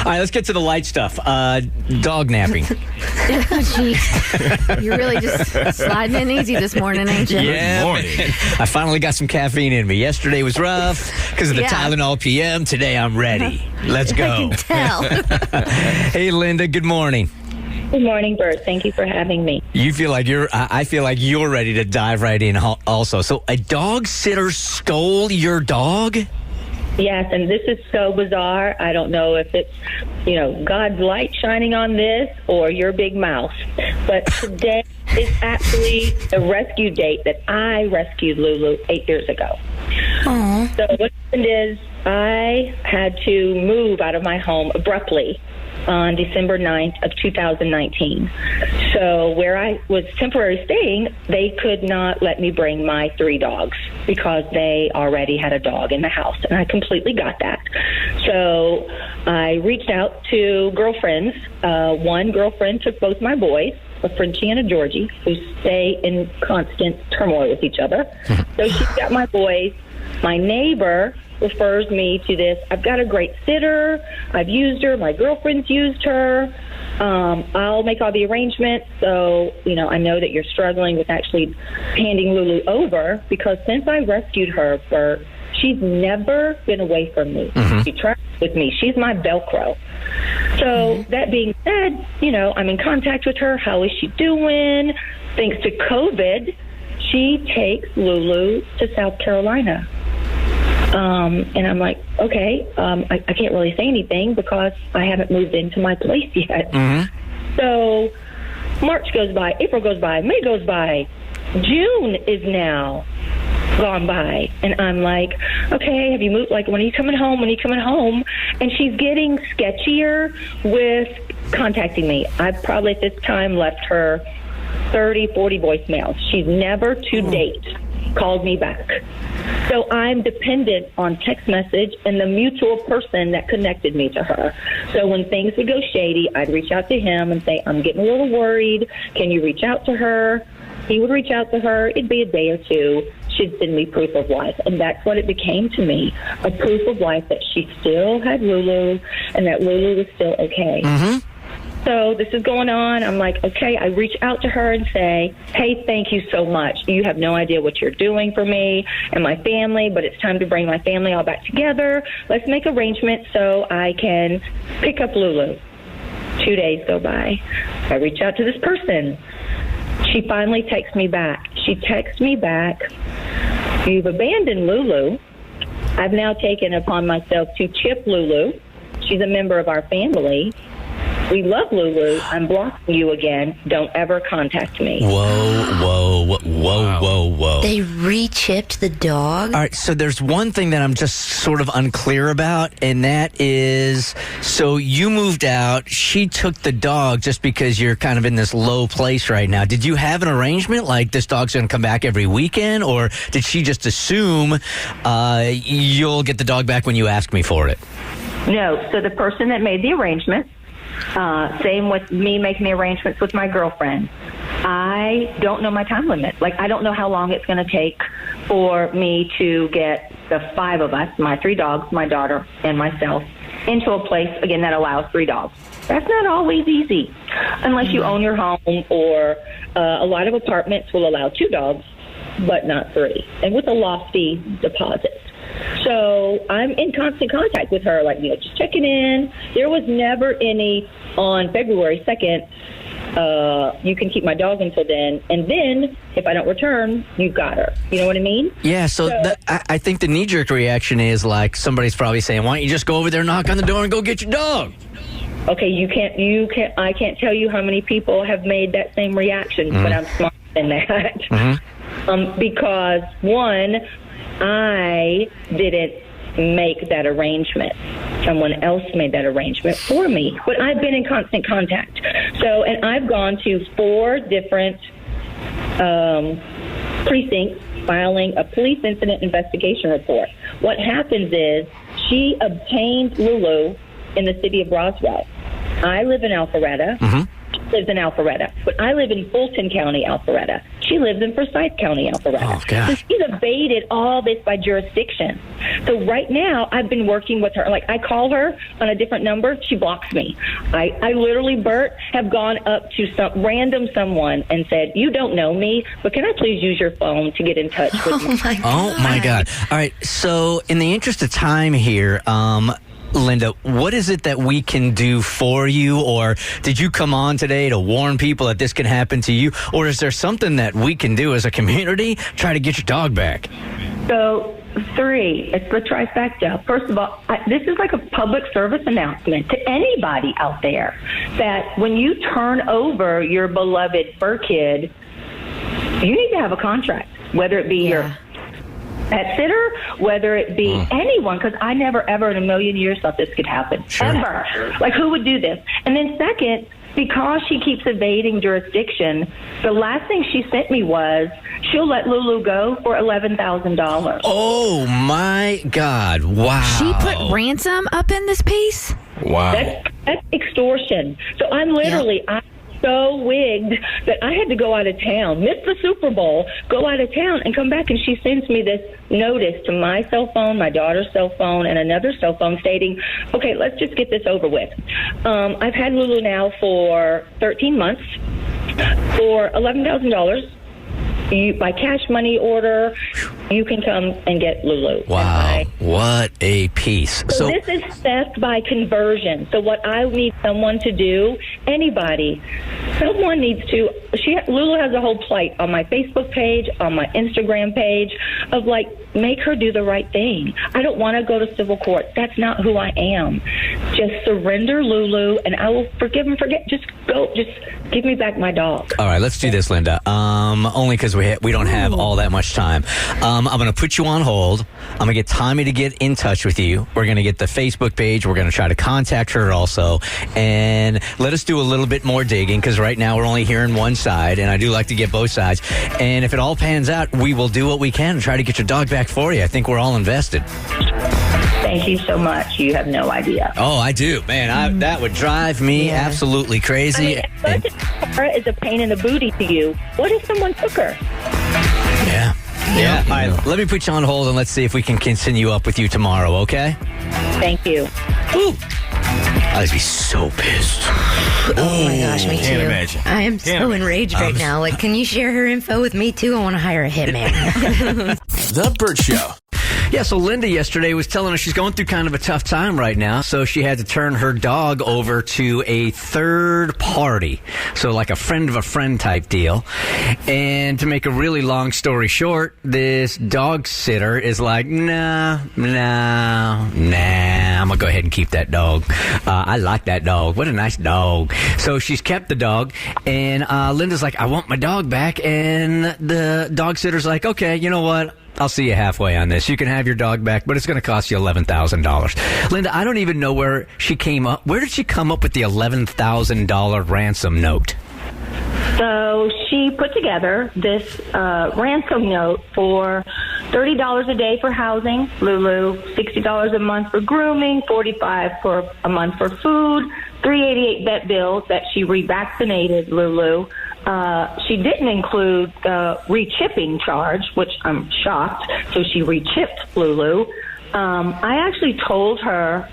All right, let's get to the light stuff. Dog napping. Jeez. You're really just sliding in easy this morning, ain't you? Yeah, man. I finally got some caffeine in me. Yesterday was rough because of the Tylenol PM. Today I'm ready. Let's go. I can tell. Hey, Linda, good morning. Good morning, Bert. Thank you for having me. You feel like I feel like you're ready to dive right in also. So a dog sitter stole your dog? Yes, and this is so bizarre. I don't know if it's, God's light shining on this or your big mouth. But today is actually the rescue date that I rescued Lulu 8 years ago. Aww. So what happened is I had to move out of my home abruptly on December 9th of 2019. So where I was temporarily staying, they could not let me bring my 3 dogs because they already had a dog in the house, and I completely got that. So I reached out to girlfriends. One girlfriend took both my boys, a Frenchie and a Georgie, who stay in constant turmoil with each other. So she's got my boys. My neighbor refers me to this. I've got a great sitter. I've used her. My girlfriend's used her. I'll make all the arrangements. So, I know that you're struggling with actually handing Lulu over because since I rescued her, Bert, she's never been away from me. She travels with me. She's my Velcro. So that being said, I'm in contact with her. How is she doing? Thanks to COVID, she takes Lulu to South Carolina. And I'm like, okay, I can't really say anything because I haven't moved into my place yet. So March goes by, April goes by, May goes by, June is now gone by. And I'm like, okay, have you moved? Like, when are you coming home? When are you coming home? And she's getting sketchier with contacting me. I've probably at this time left her 30, 40 voicemails. She's never to date called me back. So I'm dependent on text message and the mutual person that connected me to her. So when things would go shady, I'd reach out to him and say, I'm getting a little worried. Can you reach out to her? He would reach out to her. It'd be a day or two. She'd send me proof of life. And that's what it became to me, a proof of life that she still had Lulu and that Lulu was still okay. So this is going on. I'm like, okay, I reach out to her and say, hey, thank you so much. You have no idea what you're doing for me and my family, but it's time to bring my family all back together. Let's make arrangements so I can pick up Lulu. 2 days go by. I reach out to this person. She finally texts me back. She texts me back, you've abandoned Lulu. I've now taken upon myself to chip Lulu. She's a member of our family. We love Lulu. I'm blocking you again. Don't ever contact me. Whoa. They re-chipped the dog? All right, so there's one thing that I'm just sort of unclear about, and that is, so you moved out. She took the dog just because you're kind of in this low place right now. Did you have an arrangement, like this dog's going to come back every weekend, or did she just assume you'll get the dog back when you ask me for it? No, so the person that made the arrangement, same with me making the arrangements with my girlfriend. I don't know my time limit. Like, I don't know how long it's going to take for me to get the 5 of us, my 3 dogs, my daughter, and myself, into a place, again, that allows 3 dogs. That's not always easy unless you own your home, or a lot of apartments will allow 2 dogs, but not 3, and with a lofty deposit. So I'm in constant contact with her, like, just checking in. There was never any on February 2nd, you can keep my dog until then, and then if I don't return, you've got her. You know what I mean? Yeah, so I think the knee-jerk reaction is like somebody's probably saying, why don't you just go over there, knock on the door, and go get your dog? Okay, I can't tell you how many people have made that same reaction, but I'm smarter than that. Because, one, I didn't make that arrangement. Someone else made that arrangement for me. But I've been in constant contact. So, and I've gone to 4 different precincts filing a police incident investigation report. What happens is she obtained Lulu in the city of Roswell. I live in Alpharetta. lives in Alpharetta, but I live in Fulton County, Alpharetta. She lives in Forsyth County, Alpharetta. Oh, gosh. So she's evaded all this by jurisdiction. So right now, I've been working with her. Like, I call her on a different number, she blocks me. I literally, Bert, have gone up to some random someone and said, you don't know me, but can I please use your phone to get in touch with me? Oh, my God. All right. So in the interest of time here, Linda, what is it that we can do for you? Or did you come on today to warn people that this can happen to you? Or is there something that we can do as a community, try to get your dog back? So, 3, it's the trifecta. First of all, this is like a public service announcement to anybody out there that when you turn over your beloved fur kid, you need to have a contract, whether it be your pet sitter, whether it be anyone, because I never, ever in a million years thought this could happen. Sure. Ever. Like, who would do this? And then second, because she keeps evading jurisdiction, the last thing she sent me was she'll let Lulu go for $11,000. Oh, my God. Wow. She put ransom up in this piece? Wow. That's extortion. So I'm literally... I'm so wigged that I had to go out of town, miss the Super Bowl, go out of town, and come back, and she sends me this notice to my cell phone, my daughter's cell phone, and another cell phone stating, okay, let's just get this over with. I've had Lulu now for 13 months for $11,000. By cash money order, you can come and get Lulu. Wow, what a piece. So this is theft by conversion. So what I need someone to do, anybody, someone needs to, Lulu has a whole plight on my Facebook page, on my Instagram page, of like, make her do the right thing. I don't want to go to civil court. That's not who I am. Just surrender Lulu, and I will forgive and forget. Just give me back my dog. All right, let's do this, Linda. Only because we don't have all that much time. I'm going to put you on hold. I'm going to get Tommy to get in touch with you. We're going to get the Facebook page. We're going to try to contact her also. And let us do a little bit more digging, because right now we're only hearing one side, and I do like to get both sides. And if it all pans out, we will do what we can to try to get your dog back for you. I think we're all invested. Thank you so much. You have no idea. Oh, I do. Man, that would drive me absolutely crazy. I mean, Sarah is a pain in the booty to you. What if someone took her? Yeah. All right, let me put you on hold, and let's see if we can continue up with you tomorrow, okay? Thank you. Ooh. I'd be so pissed. Oh my gosh, me too. Can't imagine. I am so enraged right now. Like, can you share her info with me too? I want to hire a hitman. The Bert Show. Yeah, so Linda yesterday was telling us she's going through kind of a tough time right now, so she had to turn her dog over to a third party, so like a friend of a friend type deal. And to make a really long story short, this dog sitter is like, nah, I'm gonna go ahead and keep that dog. I like that dog. What a nice dog. So she's kept the dog, and Linda's like, I want my dog back, and the dog sitter's like, okay, you know what? I'll see you halfway on this. You can have your dog back, but it's going to cost you $11,000. Linda, I don't even know where she came up. Where did she come up with the $11,000 ransom note? So she put together this ransom note for $30 a day for housing, Lulu, $60 a month for grooming, $45 for a month for food, $388 vet bills that she revaccinated Lulu. She didn't include the rechipping charge, which I'm shocked. So she rechipped Lulu. I actually told her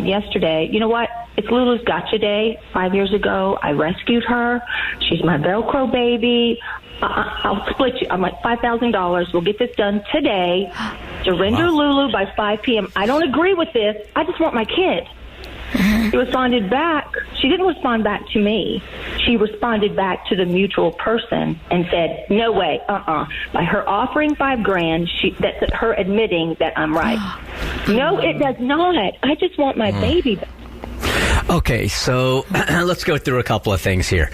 yesterday, you know what? It's Lulu's gotcha day. 5 years ago, I rescued her. She's my Velcro baby. I'll split you. I'm like, $5,000. We'll get this done today. Surrender Lulu by 5 p.m. I don't agree with this. I just want my kid. She responded back. She didn't respond back to me. She responded back to the mutual person and said, no way, By her offering $5,000, that's her admitting that I'm right. No, it does not. I just want my baby back. Okay, so let's go through a couple of things here.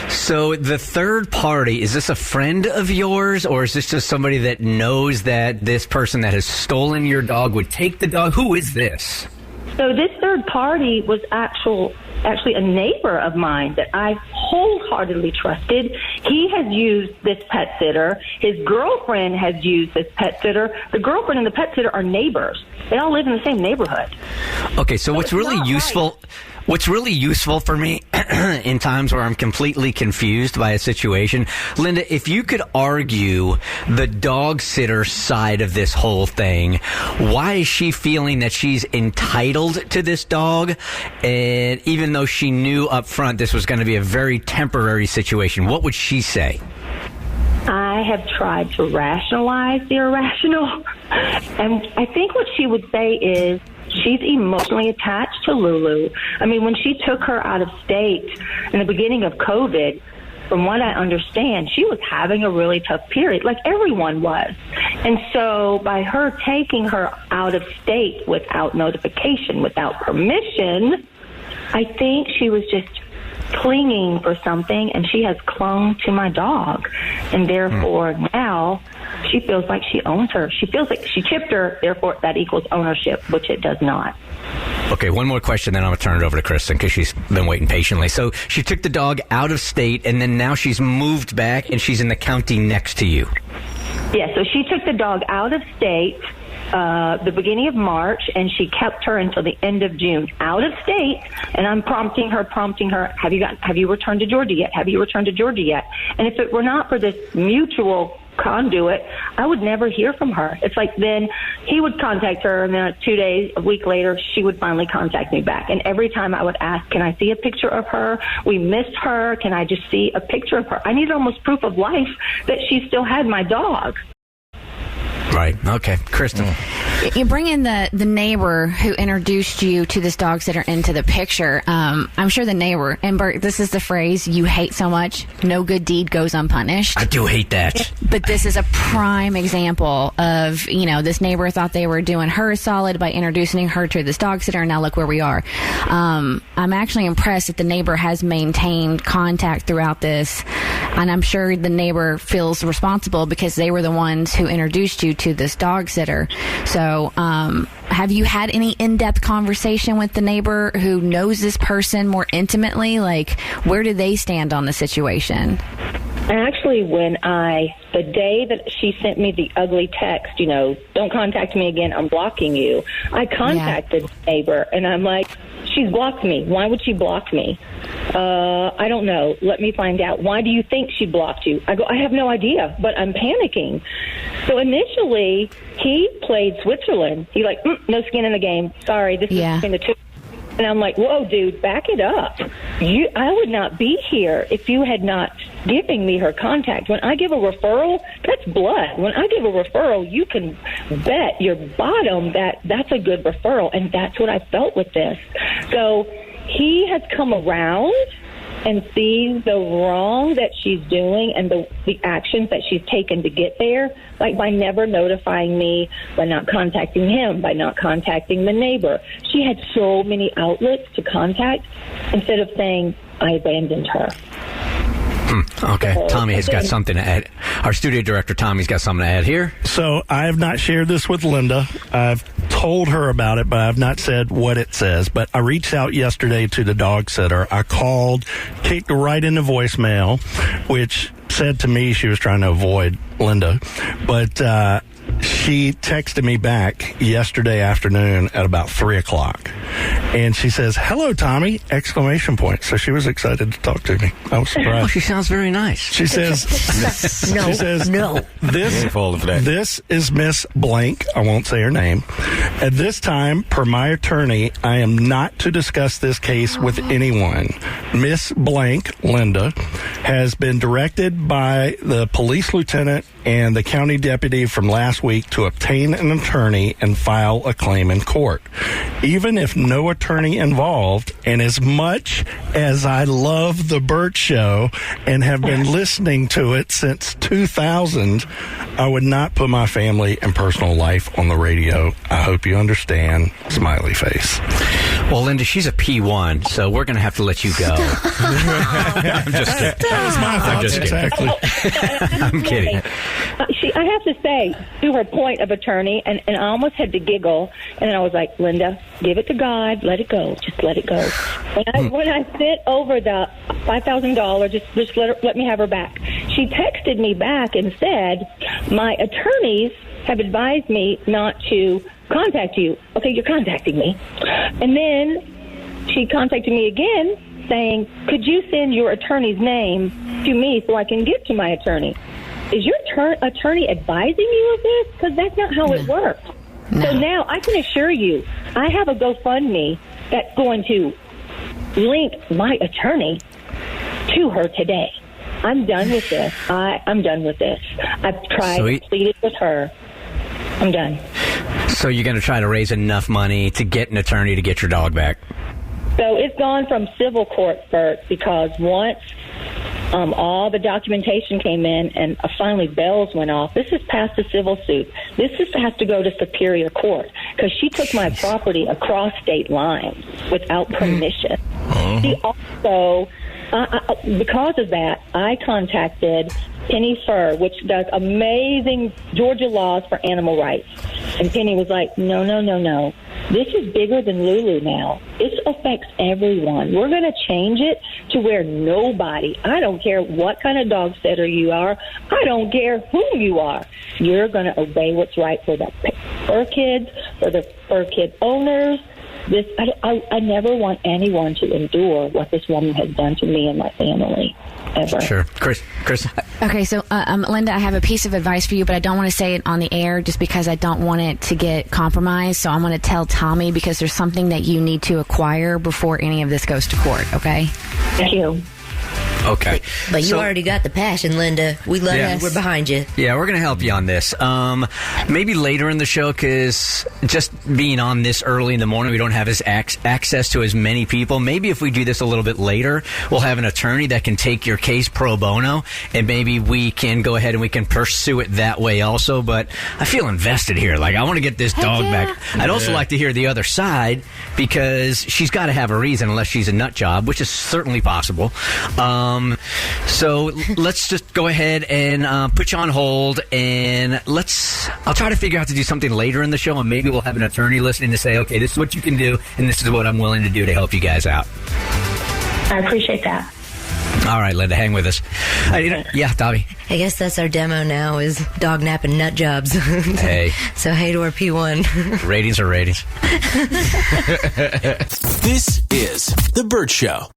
So the third party, is this a friend of yours, or is this just somebody that knows that this person that has stolen your dog would take the dog? Who is this? So this third party was actually a neighbor of mine that I wholeheartedly trusted. He has used this pet sitter. His girlfriend has used this pet sitter. The girlfriend and the pet sitter are neighbors. They all live in the same neighborhood. Okay, so what's really useful... Right. What's really useful for me in times where I'm completely confused by a situation, Linda, if you could argue the dog sitter side of this whole thing, why is she feeling that she's entitled to this dog? And even though she knew up front this was going to be a very temporary situation, what would she say? I have tried to rationalize the irrational, and I think what she would say is, she's emotionally attached to Lulu. I mean, when she took her out of state in the beginning of COVID, from what I understand, she was having a really tough period, like everyone was. And so by her taking her out of state without notification, without permission, I think she was just clinging for something, and she has clung to my dog. And therefore now she feels like she owns her. She feels like she chipped her, therefore that equals ownership, which it does not. Okay, one more question, then I'm going to turn it over to Kristen because she's been waiting patiently. So she took the dog out of state, and then now she's moved back, and she's in the county next to you. Yeah, so she took the dog out of state the beginning of March, and she kept her until the end of June out of state. And I'm prompting her, have you returned to Georgia yet? Have you returned to Georgia yet? And if it were not for this mutual conduit, I would never hear from her. It's like then he would contact her, and then a week later, she would finally contact me back. And every time I would ask, can I see a picture of her? We missed her. Can I just see a picture of her? I needed almost proof of life that she still had my dog. Right. Okay. Kristen. You bring in the neighbor who introduced you to this dog sitter into the picture. I'm sure the neighbor, and Bert, this is the phrase you hate so much, no good deed goes unpunished. I do hate that. But this is a prime example of, this neighbor thought they were doing her a solid by introducing her to this dog sitter, and now look where we are. I'm actually impressed that the neighbor has maintained contact throughout this, and I'm sure the neighbor feels responsible because they were the ones who introduced you to this dog sitter. So, have you had any in-depth conversation with the neighbor who knows this person more intimately? Like, where do they stand on the situation? Actually, the day that she sent me the ugly text, don't contact me again, I'm blocking you, I contacted the neighbor, and I'm like, she's blocked me. Why would she block me? I don't know. Let me find out. Why do you think she blocked you? I go, I have no idea, but I'm panicking. So initially, he played Switzerland. He no skin in the game. Sorry, this is between the two. And I'm like, whoa, dude, back it up. I would not be here if you had not given me her contact. When I give a referral, that's blood. When I give a referral, you can bet your bottom that that's a good referral, and that's what I felt with this. So he has come around and sees the wrong that she's doing and the actions that she's taken to get there, like by never notifying me, by not contacting him, by not contacting the neighbor. She had so many outlets to contact instead of saying, I abandoned her. Okay, Tommy has got something to add. Our studio director, Tommy's got something to add here. So I have not shared this with Linda. I've told her about it, but I've not said what it says. But I reached out yesterday to the dog sitter. I called, kicked right into voicemail, which said to me she was trying to avoid Linda. But she texted me back yesterday afternoon at about 3 o'clock. And she says, hello, Tommy, exclamation point. So she was excited to talk to me. I was surprised. Oh, she sounds very nice. She says, this is Miss Blank. I won't say her name. At this time, per my attorney, I am not to discuss this case with anyone. Miss Blank, Linda, has been directed by the police lieutenant and the county deputy from last week to obtain an attorney and file a claim in court. Even if no attorney involved, and as much as I love the Bert Show and have been listening to it since 2000, I would not put my family and personal life on the radio. I hope you understand. Smiley face. Well, Linda, she's a P1, so we're going to have to let you go. I'm just kidding. That was my thoughts. I'm just Exactly. I'm kidding. I have to say, to her point of attorney, and I almost had to giggle, and then I was like, Linda, give it to God, let it go, just let it go. When I sent over the $5,000, just let me have her back. She texted me back and said, my attorneys have advised me not to contact you. Okay, you're contacting me. And then she contacted me again saying, could you send your attorney's name to me so I can get to my attorney? Is your attorney advising you of this? Because that's not how it works. No. So now I can assure you, I have a GoFundMe that's going to link my attorney to her today. I'm done with this. I'm done with this. I've tried, pleaded with her. I'm done. So you're going to try to raise enough money to get an attorney to get your dog back? So it's gone from civil court, Bert, because once all the documentation came in and finally bells went off, this is past the civil suit. This has to go to Superior Court because she took my property across state lines without permission. She also, because of that, I contacted Penny Fur, which does amazing Georgia laws for animal rights. And Penny was like, no. This is bigger than Lulu now. This affects everyone. We're going to change it to where nobody, I don't care what kind of dog sitter you are, I don't care who you are, you're going to obey what's right for the fur kids, for the fur kid owners. I never want anyone to endure what this woman has done to me and my family, ever. Sure. Chris. Okay, so Linda, I have a piece of advice for you, but I don't want to say it on the air just because I don't want it to get compromised. So I'm going to tell Tommy because there's something that you need to acquire before any of this goes to court, okay? Thank you. Okay. But you already got the passion, Linda. We love you. We're behind you. Yeah, we're going to help you on this. Maybe later in the show, because just being on this early in the morning, we don't have access to as many people. Maybe if we do this a little bit later, we'll have an attorney that can take your case pro bono, and maybe we can go ahead and we can pursue it that way also. But I feel invested here. Like, I want to get this dog back. I'd also like to hear the other side, because she's got to have a reason, unless she's a nut job, which is certainly possible. So let's just go ahead and put you on hold, and I'll try to figure out to do something later in the show, and maybe we'll have an attorney listening to say, okay, this is what you can do, and this is what I'm willing to do to help you guys out. I appreciate that. All right, Linda, hang with us. Yeah, Dobby. I guess that's our demo now, is dog napping nut jobs. Hey. So hey to our P1. Ratings are ratings. This is The Bert Show.